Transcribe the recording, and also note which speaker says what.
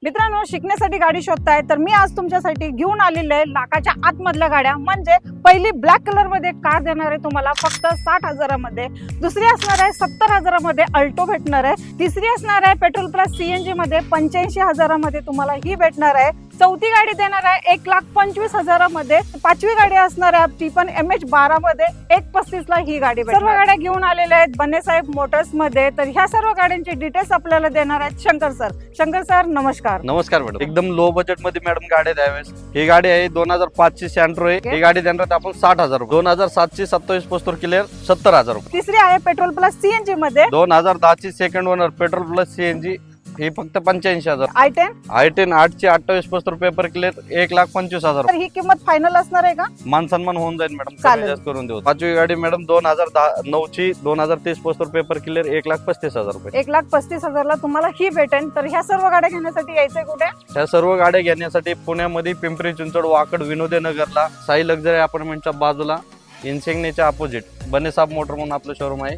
Speaker 1: मित्रांनो, शिकण्यासाठी गाडी शोधताय तर मी आज तुमच्यासाठी घेऊन आलेले आहे लाखाच्या आतमधल्या गाड्या. म्हणजे पहिली ब्लॅक कलर मध्ये कार देणार आहे तुम्हाला फक्त 60,000मध्ये. दुसरी असणार आहे 70,000मध्ये अल्टो भेटणार आहे. तिसरी असणार आहे पेट्रोल प्लस सीएनजी मध्ये 85,000मध्ये तुम्हाला ही भेटणार आहे. चौथी गाडी देणार आहे 1,25,000मध्ये. पाचवी गाडी असणार आहे ती पण MH12 मध्ये 1,35,000ला ही गाडी भेटणार. सर्व गाड्या घेऊन आलेल्या आहेत बन्नेसाहेब मोटर्स मध्ये. तर ह्या सर्व गाड्यांची डिटेल्स आपल्याला देणार आहेत शंकर सर. शंकर सर नमस्कार.
Speaker 2: नमस्कार मॅडम. एकदम लो बजेट मध्ये मॅडम गाडी द्यावेस. ही गाडी आहे 2005 ची सँट्रो आहे. ही गाडी देणार आपण 60,000 रुपये. 2007 ची 27 पोस्टर क्लिअर 70,000 रुपये.
Speaker 1: तिसरी आहे पेट्रोल प्लस सीएनजी मध्ये
Speaker 2: 2010 ची second owner petrol plus CNG ही फक्त 85,000.
Speaker 1: i10
Speaker 2: 8 ची 28 पोस्टर पेपर क्लिअर 1,25,000.
Speaker 1: तर ही किंमत फायनल असणार आहे का?
Speaker 2: मान सन्मान होऊन जाईल मॅडम.
Speaker 1: चालेल.
Speaker 2: जास्त करून देऊ. पाचवी गाडी मॅडम 2009 ची 2030 पोस्टर पेपर क्लिअर 1,35,000 रुपये.
Speaker 1: 1,35,000ला तुम्हाला ही भेटेल. तर ह्या सर्व गाड्या घेण्यासाठी यायचंय कुठे?
Speaker 2: ह्या सर्व गाड्या घेण्यासाठी पुण्यामध्ये पिंपरी चिंचवड वाकड विनोदी नगरला साई लक्झरी अपार्टमेंटच्या बाजूला इन्सिग्नीच्या अपोजिट बन्नेसाहेब मोटर म्हणून आपलं शोरूम आहे.